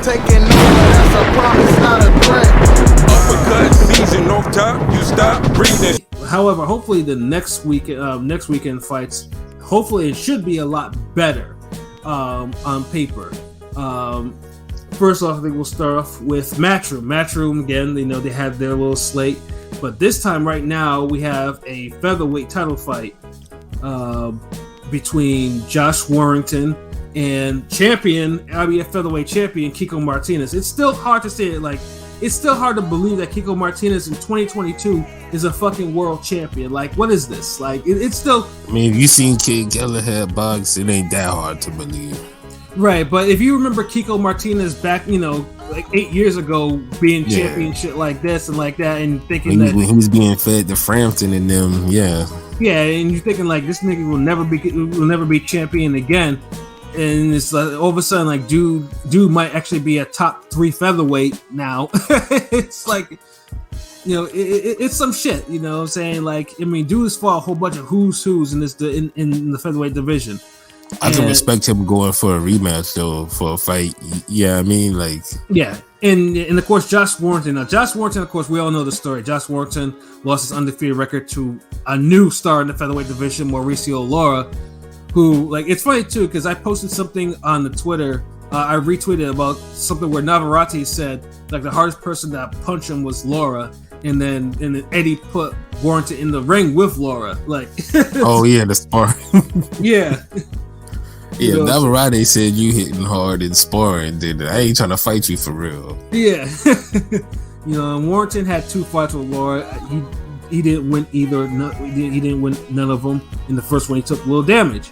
taking over, that's a promise, not a threat. Uppercut season off top, you stop breathing. However, hopefully the next weekend fights, hopefully it should be a lot better on paper. First off, I think we'll start off with Matchroom. Matchroom, again, they have their little slate. But this time, right now, we have a featherweight title fight between Josh Warrington and IBF featherweight champion Kiko Martinez. It's still hard to say it, it's still hard to believe that Kiko Martinez in 2022 is a fucking world champion. Like, what is this? Like, it's still... I mean, if you seen Kid Galahad box, it ain't that hard to believe. Right, but if you remember Kiko Martinez back, 8 years ago, being champion shit like this and like that, and thinking when he was being fed to Frampton and them, yeah, and you're thinking like this nigga will never be champion again, and it's like all of a sudden like dude might actually be a top 3 featherweight now. It's like, it's some shit, what I'm saying? Like, I mean, dude has fought a whole bunch of who's in the featherweight division. I can respect him going for a rematch though, for a fight. Yeah, I mean, like, yeah, and of course Josh Warrington. Now, Josh Warrington, of course, we all know the story. Josh Warrington lost his undefeated record to a new star in the featherweight division, Mauricio Lara, who, like, it's funny too because I posted something on the Twitter. I retweeted about something where Navarrete said like the hardest person to punch him was Lara, and then Eddie put Warrington in the ring with Lara. Like, oh yeah, the spar. Yeah. Yeah, Navarrete said you hitting hard in sparring. I ain't trying to fight you for real. Yeah. Warrington had 2 fights with Lara. He didn't win either. He didn't win none of them. In the first one, he took a little damage.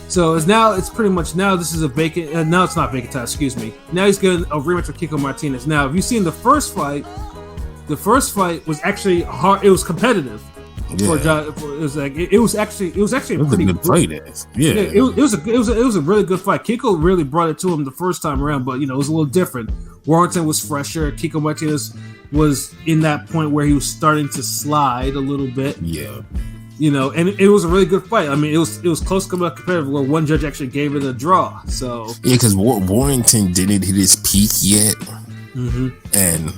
So it's pretty much now this is a vacant. Now it's not vacant time. Excuse me. Now he's getting a rematch with Kiko Martinez. Now, if you've seen the first fight was actually hard. It was competitive. Yeah. It was actually a pretty good fight. Yeah. It was a really good fight. Kiko really brought it to him the first time around, but it was a little different. Warrington was fresher. Kiko Martinez was in that point where he was starting to slide a little bit. Yeah. And it was a really good fight. I mean, it was close competitive where one judge actually gave it a draw. So yeah, because Warrington didn't hit his peak yet, and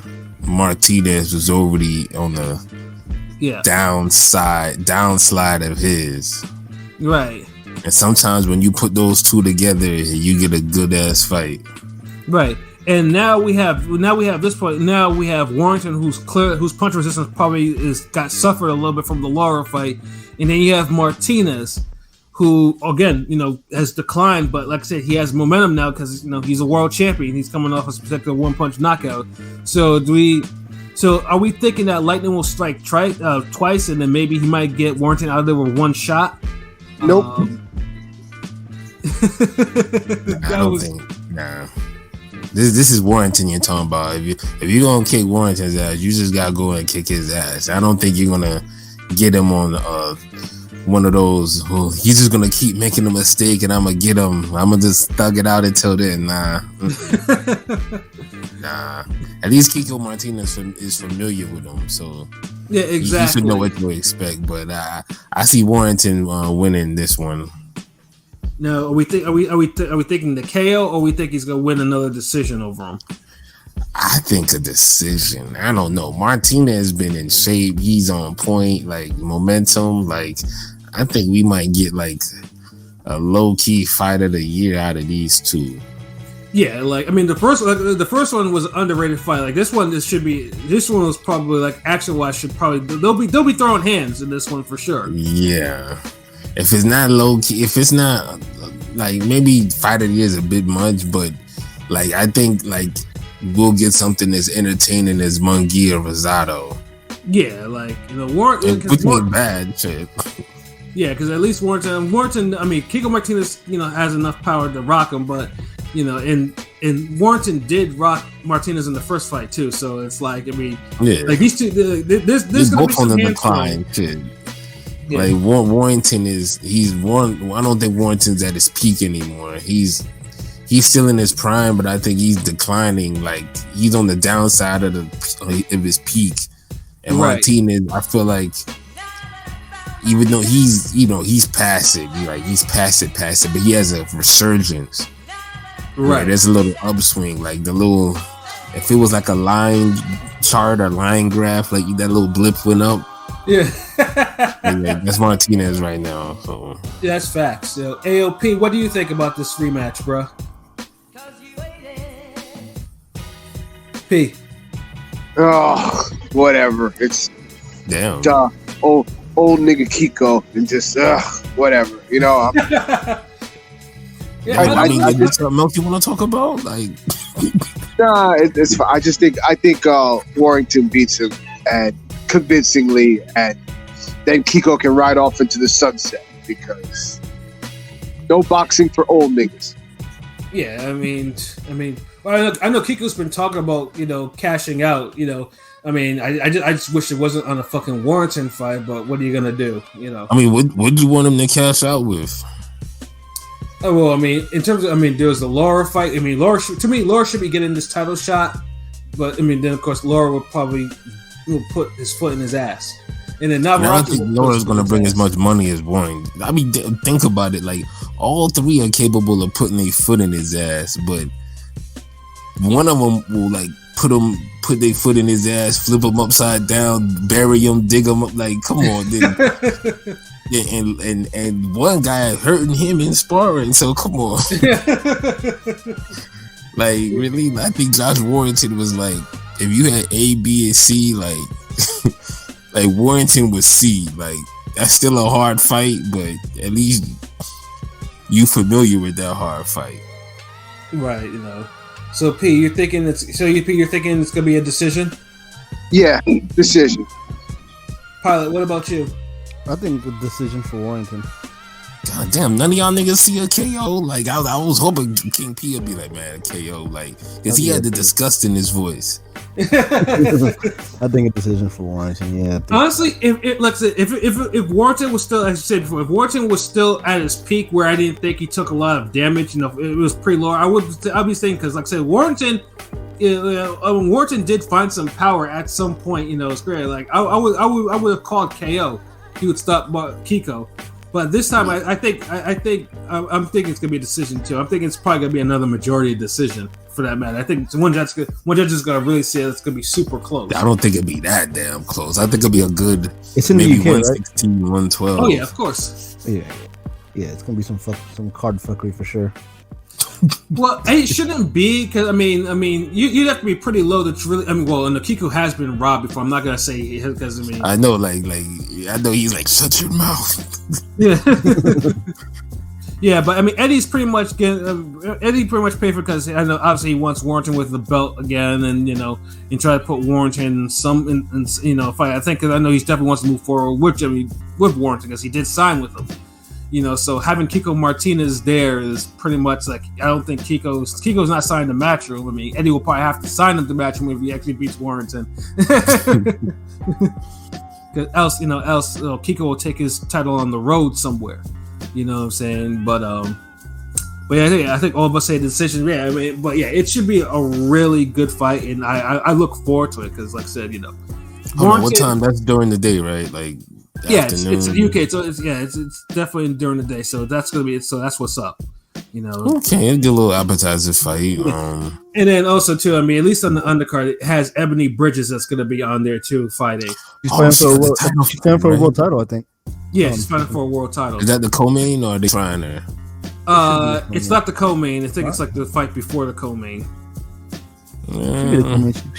Martinez was already on the downslide of his. Right. And sometimes when you put those two together, you get a good ass fight. Right. And now we have this point. Now we have Warrington, whose punch resistance probably suffered a little bit from the Lara fight, and then you have Martinez, who again, has declined, but like I said, he has momentum now because he's a world champion. He's coming off a spectacular 1-punch knockout. So are we thinking that Lightning will strike twice, and then maybe he might get Warrington out of there with one shot? Nope. Nah. This is Warrington you're talking about. If you're gonna kick Warrington's ass, you just gotta go and kick his ass. I don't think you're gonna get him on one of those. He's just gonna keep making a mistake, and I'm gonna get him. I'm gonna just thug it out until then. Nah. Nah. At least Kiko Martinez is familiar with him, so yeah, exactly. You should know what to expect. But I see Warrington winning this one. Now, are we thinking the KO, or we think he's gonna win another decision over him? I think a decision. I don't know. Martinez been in shape. He's on point. Like momentum. Like I think we might get like a low key fight of the year out of these two. Yeah, like I mean, the first one was an underrated fight. Like this one was probably like action wise they'll be throwing hands in this one for sure. Yeah. If it's not low key, if it's not like maybe fight of the year is a bit much, but like I think like we'll get something as entertaining as Munguia Rosado. Yeah, like Warrington. Which ain't bad shit. Yeah, because at least Warrington. I mean, Kiko Martinez, has enough power to rock him, but and Warrington did rock Martinez in the first fight too. So it's like, I mean, like these two, this both on the decline. Shit. Yeah. Like Warrington he's one. I don't think Warrington's at his peak anymore. He's still in his prime, but I think he's declining. Like he's on the downside of his peak. And right. Martinez, I feel like even though he's past it, he's past it, but he has a resurgence. Right. Yeah, there's a little upswing, like the little. If it was like a line chart or line graph, like that little blip went up. Yeah. Yeah, that's Martinez right now. So Yeah, that's facts. So, AOP, what do you think about this rematch, bro? P. Oh, whatever. It's damn. Old nigga Kiko and just whatever. You know. Yeah, I mean, is there something else you want to talk about? Like, Nah, it's fine. I think Warrington beats him and convincingly, and then Kiko can ride off into the sunset because no boxing for old niggas. Yeah, I mean, well, I know Kiko's been talking about cashing out. I mean, I just wish it wasn't on a fucking Warrington fight. But what are you gonna do? I mean, what do you want him to cash out with? Oh, well, I mean, in terms of, there was the Laura fight. I mean, Laura should be getting this title shot, but I mean, then of course Laura would probably put his foot in his ass, and then I don't think Laura's going to bring as much money as Warren. I mean, think about it. Like, all three are capable of putting their foot in his ass, but one of them will like put their foot in his ass, flip him upside down, bury him, dig him up. Like, come on, then. Yeah, and one guy hurting him in sparring, so come on. Like, really, I think Josh Warrington was like, if you had A, B, and C, like like Warrington was C. Like, that's still a hard fight, but at least you familiar with that hard fight, right? So P, you're thinking it's gonna be a decision? Yeah, decision. Pilot, what about you? I think a decision for Warrington. God damn, none of y'all niggas see a KO. Like, I was hoping King P would be like, man, a KO, like, because he had the disgust in his voice. I think a decision for Warrington. Yeah. Honestly, if Warrington was still, as I said before, if Warrington was still at his peak, where I didn't think he took a lot of damage, it was pre-low, I'd be saying, because like I said, Warrington. Warrington did find some power at some point. It's great. Like I would have called KO. He would stop Kiko, but this time I'm thinking it's gonna be a decision too. I'm thinking it's probably gonna be another majority decision for that matter. I think one judge is gonna really say it's gonna be super close. I don't think it'd be that damn close. I think it'll be a good. It's in maybe the UK, 116, right? 112. Oh yeah, of course. Yeah. It's gonna be some card fuckery for sure. Well, it shouldn't be, because I mean, you'd have to be pretty low to really. And the Kiko has been robbed before. I'm not gonna say because I know, like I know he's like, shut your mouth. Yeah, yeah, but I mean, Eddie's pretty much paid for, because I know obviously he wants Warrington with the belt again, and and try to put Warrington in fight. I think, because I know he definitely wants to move forward with Warrington, because he did sign with him. So having Kiko Martinez there is pretty much like, I don't think Kiko's not signed to Matchroom. I mean, Eddie will probably have to sign him to Matchroom if he actually beats Warrington. Because else Kiko will take his title on the road somewhere. You know what I'm saying? But yeah, I think all of us say the decision. Yeah, I mean, but yeah, it should be a really good fight, and I look forward to it, because, like I said, what time? That's during the day, right? Like. Yeah, it's UK, so it's definitely during the day, so that's gonna be it. So that's what's up, Okay, it'll get a little appetizer fight. And then also too, I mean, at least on the undercard, it has Ebony Bridges that's gonna be on there too, fighting. She's fighting for a world title, I think. Yeah, she's fighting for a world title. Is that the co-main, or are they trying her? It's not the co-main. I think it's like the fight before the co-main. She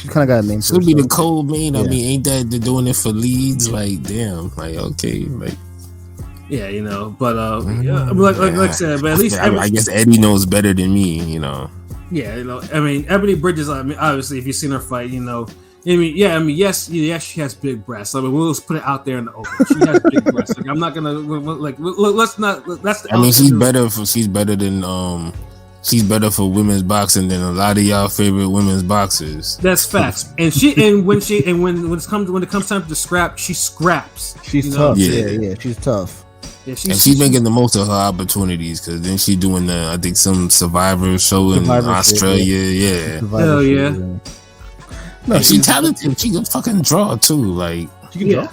kind of got a name. Should be the co-main. Yeah. I mean, ain't that they're doing it for leads? Like, damn. Like, okay, like. Yeah, but like I said, but at least I guess Eddie knows better than me, Yeah, I mean, Ebony Bridges. I mean, obviously, if you've seen her fight, yes, she has big breasts. I mean, we'll just put it out there in the open. She has big breasts. Like, I'm not gonna let's not. That's. I mean, she's better for women's boxing than a lot of y'all favorite women's boxers. That's facts. And when it comes time to scrap, she scraps. She's tough. Yeah, she's tough. Yeah, she's making the most of her opportunities, because then she's doing I think some Survivor show in Australia. Yeah. Hell yeah. No, she's talented. She can fucking draw too. Like, she can draw.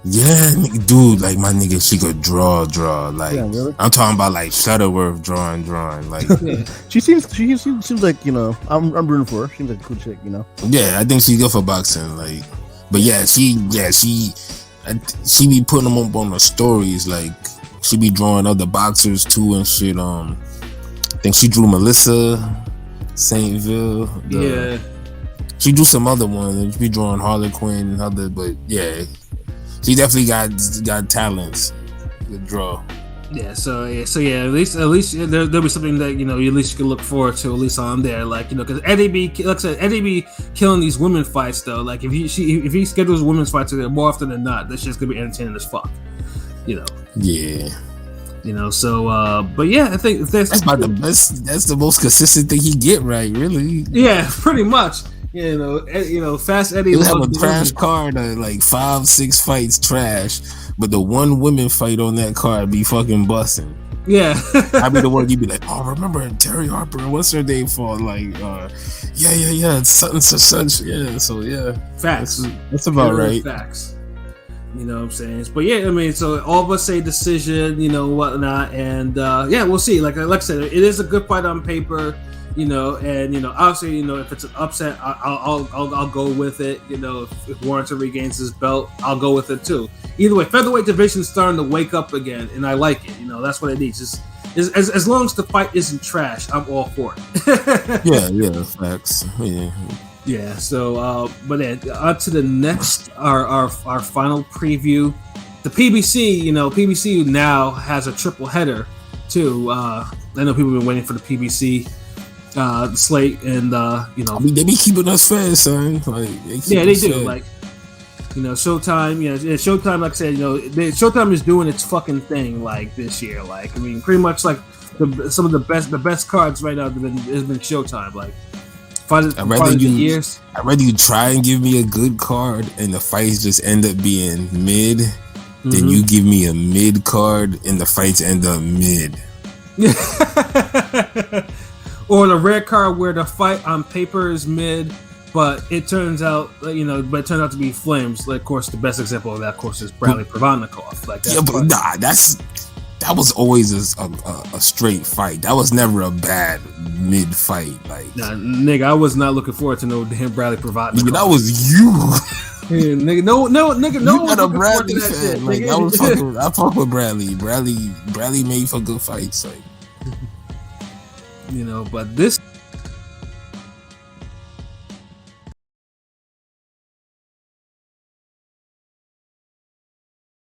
Yeah, dude, like my nigga, she could draw. Like Yeah, really? I'm talking about like Shutterworth drawing. Like She seems like, you know, I'm rooting for her. Seems like a cool chick, you know. yeah, I think she's good for boxing. Like, but yeah, she be putting them up on the stories. Like she be drawing other boxers too and shit. I think she drew Melissa Saintville. Yeah. She drew some other ones. She be drawing Harlequin and other, but yeah. She definitely got talents to draw. Yeah, so at least there'll be something that, you know, at least you can look forward to, at least on there, like, you know, because Eddie be killing these women fights though. Like if he schedules women's fights more often than not, that's just gonna be entertaining as fuck, you know. Yeah, you know. So, but yeah, I think that's about the best. That's the most consistent thing he get right, really. Yeah, pretty much. You know, Fast Eddie. He'll have a trash card of like 5-6 fights trash, but the one women fight on that card be fucking busting. Yeah, I'd be the one you'd be like, oh, remember Terry Harper? What's her name for? Like, yeah, it's such. Yeah, so yeah, facts. That's about right. Facts. You know what I'm saying? But yeah, I mean, so all of us say decision, you know, whatnot, and yeah, we'll see. Like I said, it is a good fight on paper. You know, and you know, obviously, you know, if it's an upset, I'll go with it. You know, if Warrington regains his belt, I'll go with it too. Either way, featherweight division is starting to wake up again, and I like it. You know, that's what it needs. Just as long as the fight isn't trash, I'm all for it. yeah, facts. Yeah. So, but then on to the next, our final preview, the PBC. You know, PBC now has a triple header too. I know people have been waiting for the PBC. Slate and you know, I mean, they be keeping us fed, son. Like, they do. Fed. Like, you know, Showtime. Showtime. Like I said, you know, Showtime is doing its fucking thing. Like this year, like I mean, pretty much like some of the best cards right now has been Showtime. Like, I'd rather you try and give me a good card and the fights just end up being mid, than you give me a mid card and the fights end up mid. Or the rare card where the fight on paper is mid, but it turns out, you know, to be flames. Like, of course, the best example of that, of course, is Bradley Provodnikov. Like, yeah, but nah, that was always a straight fight. That was never a bad mid fight. Like, nah, nigga, I was not looking forward to no damn Bradley Provodnikov. Nigga, that was you. Yeah, nigga, no, nigga, no. You got a Bradley fan. Like, I fuck with Bradley. Bradley made for good fights. Like. You know, but this